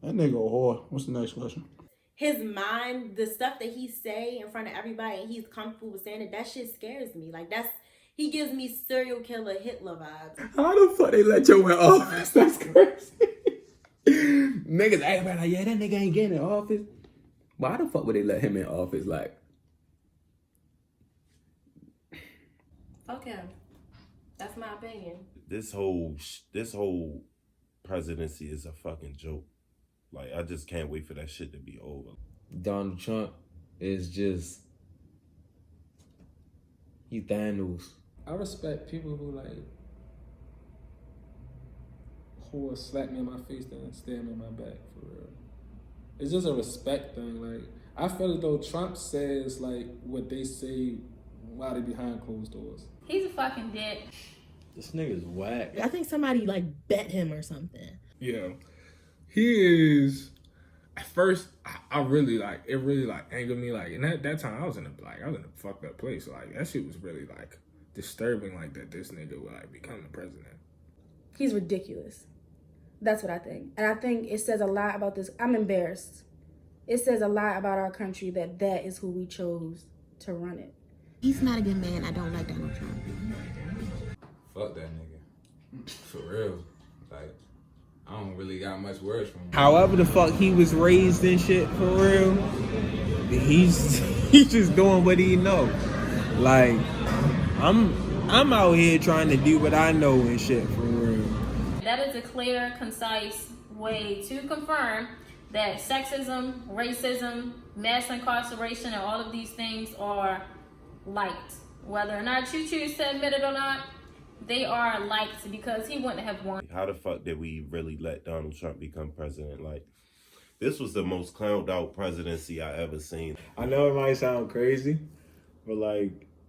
That nigga a whore. What's the next question? His mind, the stuff that he say in front of everybody, and he's comfortable with saying it. That shit scares me. Like he gives me serial killer Hitler vibes. How the fuck they let you in office? That's crazy. Niggas act about like, yeah, that nigga ain't getting in office. Why the fuck would they let him in office? Like, Okay, that's my opinion. This whole presidency is a fucking joke. Like, I just can't wait for that shit to be over. Donald Trump is just, he Thanos. I respect people who will slap me in my face and stab me in my back, for real. It's just a respect thing. Like, I feel as though Trump says like what they say while they behind closed doors. He's a fucking dick. This nigga's whack. I think somebody like bet him or something. Yeah, he is. At first, I really it really angered me. Like, and that time I was in a fucked up place. Like, that shit was really disturbing. Like, that this nigga would become the president. He's ridiculous. That's what I think. And I think it says a lot about this. I'm embarrassed. It says a lot about our country that is who we chose to run it. He's not a good man. I don't like Donald Trump. Fuck that nigga. For real. Like, I don't really got much words from him. However the fuck he was raised and shit, for real, he's just doing what he know. Like, I'm out here trying to do what I know and shit, for real. That is a clear, concise way to confirm that sexism, racism, mass incarceration, and all of these things are liked. Whether or not you choose to admit it or not, they are liked because he wouldn't have won. How the fuck did we really let Donald Trump become president? Like, this was the most clowned out presidency I ever seen. I know it might sound crazy, but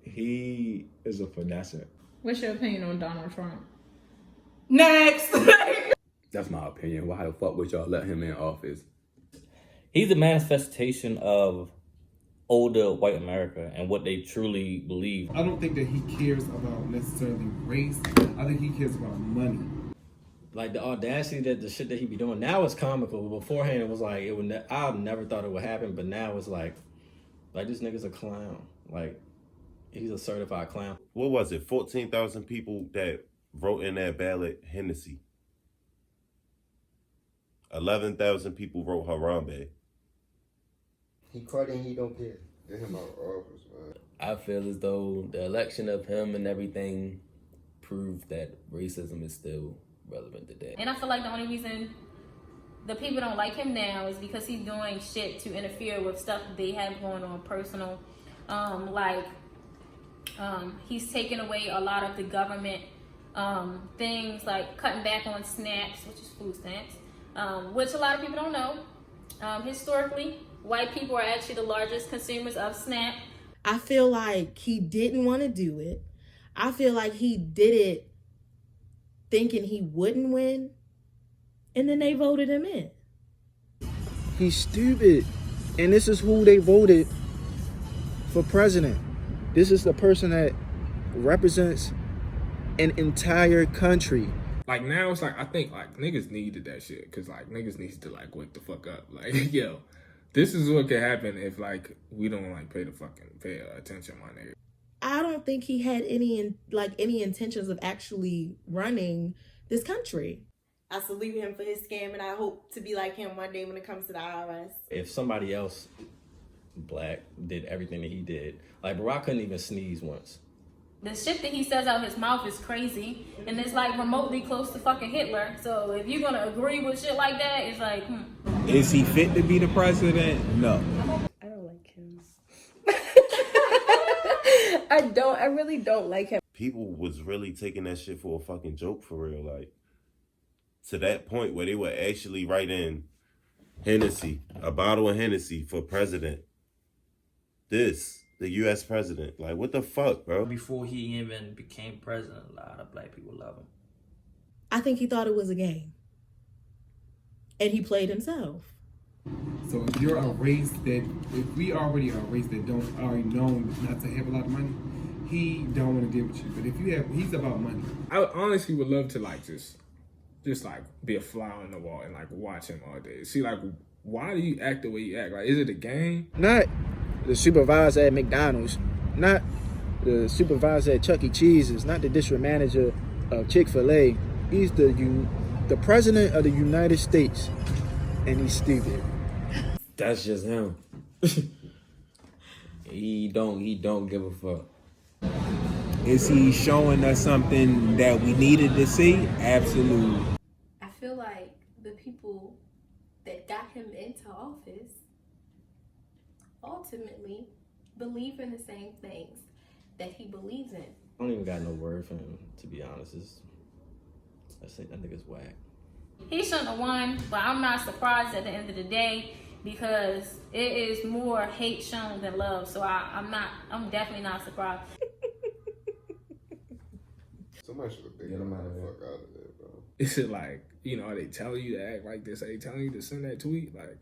he is a finesser. What's your opinion on Donald Trump? Next. That's my opinion. Why the fuck would y'all let him in office? He's a manifestation of older white America and what they truly believe. I don't think that he cares about necessarily race. I think he cares about money. Like the audacity that the shit that he be doing now is comical. But beforehand, it was like I never thought it would happen. But now it's like this nigga's a clown. Like, he's a certified clown. What was it? 14,000 people that wrote in that ballot Hennessy. 11,000 people wrote Harambe. He caught and he don't care. Get him out of office, man. I feel as though the election of him and everything proved that racism is still relevant today. And I feel like the only reason the people don't like him now is because he's doing shit to interfere with stuff that they have going on personal. He's taking away a lot of the government things, like cutting back on snacks, which is food stamps, which a lot of people don't know. Historically, white people are actually the largest consumers of SNAP. I feel like he didn't want to do it. I feel like he did it thinking he wouldn't win, and then they voted him in. He's stupid, and this is who they voted for president. This is the person that represents an entire country. Like, now it's I think niggas needed that shit, because niggas needs to wake the fuck up. Like, yo, this is what could happen if we don't pay attention, my nigga. I don't think he had any intentions of actually running this country. I salute him for his scam, and I hope to be like him one day when it comes to the IRS. If somebody else, black, did everything that he did, Barack couldn't even sneeze once. The shit that he says out his mouth is crazy, and it's remotely close to fucking Hitler. So if you're gonna agree with shit like that, it's Is he fit to be the president? No. I don't like him. I really don't like him. People was really taking that shit for a fucking joke, for real. To that point where they would actually write in Hennessy, a bottle of Hennessy for president. The U.S. president. What the fuck, bro? Before he even became president, a lot of black people love him. I think he thought it was a game. And he played himself. So if you're a race if we already are a race that don't already know not to have a lot of money, he don't want to deal with you. But if he's about money. I honestly would love to just just like be a fly on the wall and like watch him all day. See, like, why do you act the way you act? Like, is it a game? Not the supervisor at McDonald's, not the supervisor at Chuck E. Cheese's, not the district manager of Chick-fil-A. He's the president of the United States, and he's stupid. That's just him. He don't give a fuck. Is he showing us something that we needed to see? Absolutely. I feel like the people that got him into office ultimately believe in the same things that he believes in. I don't even got no word for him, to be honest. I think that nigga's whack. He shouldn't have won, but I'm not surprised at the end of the day because it is more hate shown than love. So I'm definitely not surprised. Somebody should have been him out of fuck out of there, bro. Is it like, are they telling you to act like this? Are they telling you to send that tweet? Like,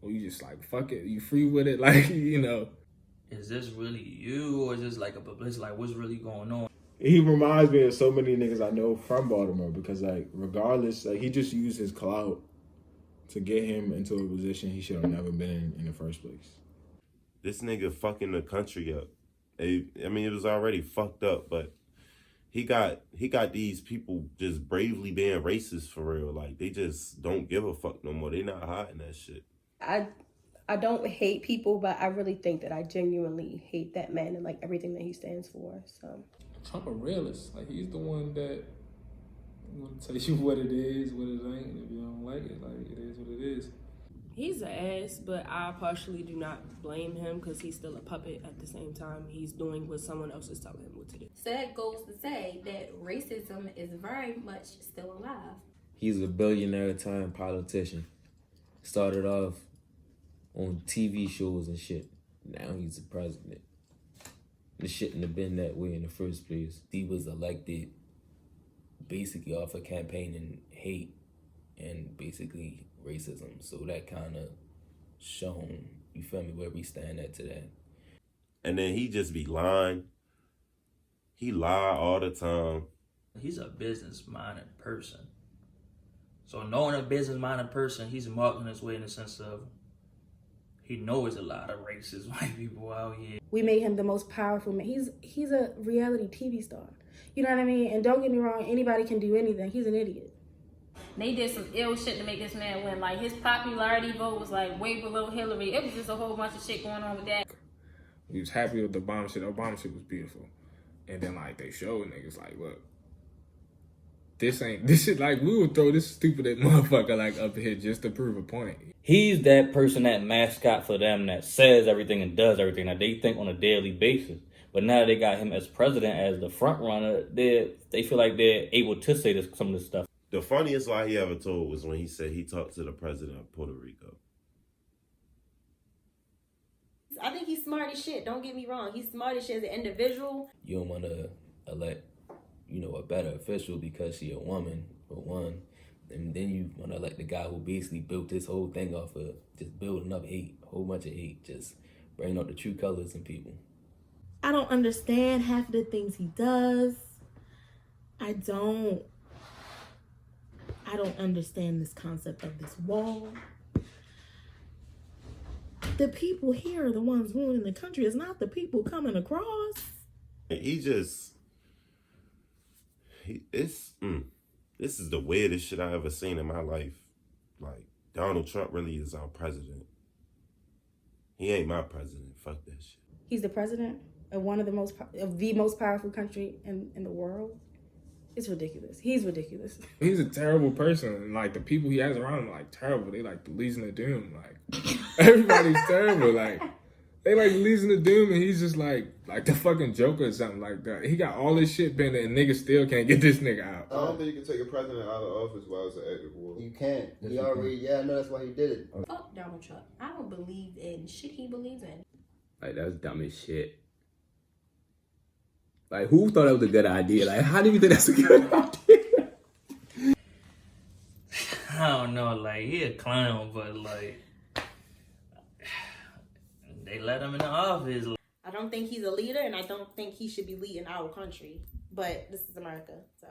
or you just like, fuck it, you free with it? Like, Is this really you, or is this like a publicity? Like, what's really going on? He reminds me of so many niggas I know from Baltimore because, like, regardless, like, he just used his clout to get him into a position he should have never been in the first place. This nigga fucking the country up. I mean, it was already fucked up, but he got these people just bravely being racist for real. Like, they just don't give a fuck no more. They not hiding that shit. I don't hate people, but I really think that I genuinely hate that man and like everything that he stands for. So Trump a realist. Like, he's the one that will tell you what it is, what it ain't, and if you don't like it, like, it is what it is. He's an ass, but I partially do not blame him because he's still a puppet at the same time. He's doing what someone else is telling him what to do. So that goes to say that racism is very much still alive. He's a billionaire turned politician. Started off on TV shows and shit. Now he's the president. The shouldn't have been that way in the first place. He was elected basically off of campaigning hate and basically racism. So that kind of shown, you feel me, where we stand at today. And then he just be lying. He lie all the time. He's a business-minded person. So knowing a business-minded person, he's marking his way in the sense of he knows a lot of racist white people out here. We made him the most powerful man. He's a reality TV star. You know what I mean? And don't get me wrong, anybody can do anything. He's an idiot. They did some ill shit to make this man win. Like, his popularity vote was like way below Hillary. It was just a whole bunch of shit going on with that. We was happy with the Obama shit. Obama shit was beautiful. And then, like, they showed niggas, like, look, this shit, like, we would throw this stupid motherfucker, like, up here just to prove a point. He's that person, that mascot for them that says everything and does everything that they think on a daily basis. But now they got him as president, as the front runner, they feel like they're able to say some of this stuff. The funniest lie he ever told was when he said he talked to the president of Puerto Rico. I think he's smart as shit. Don't get me wrong. He's smart as shit as an individual. You don't want to elect, a better official because she a woman, for one. And then you want to elect the guy who basically built this whole thing off of just building up hate, a whole bunch of hate, just bringing out the true colors in people. I don't understand half of the things he does. I don't understand this concept of this wall. The people here are the ones ruling the country. It's not the people coming across. This is the weirdest shit I ever seen in my life. Like, Donald Trump really is our president. He ain't my president. Fuck that shit. He's the president of the most powerful country in the world. It's ridiculous. He's ridiculous. He's a terrible person. And, like, the people he has around him are, like, terrible. They, like, the Legion of Doom. Like, everybody's terrible. Like, they, like, Legion of Doom, and he's just, like the fucking Joker or something like that. He got all this shit been, and niggas still can't get this nigga out. I don't think you can take a president out of office while it's an active war. You can't. He already, I know that's why he did it. Fuck Donald Trump. I don't believe in shit he believes in. Like, that's dumb as shit. Like, who thought that was a good idea? Like, how do you think that's a good idea? I don't know, like, he a clown, but, like, they let him in the office. I don't think he's a leader, and I don't think he should be leading our country. But this is America, so...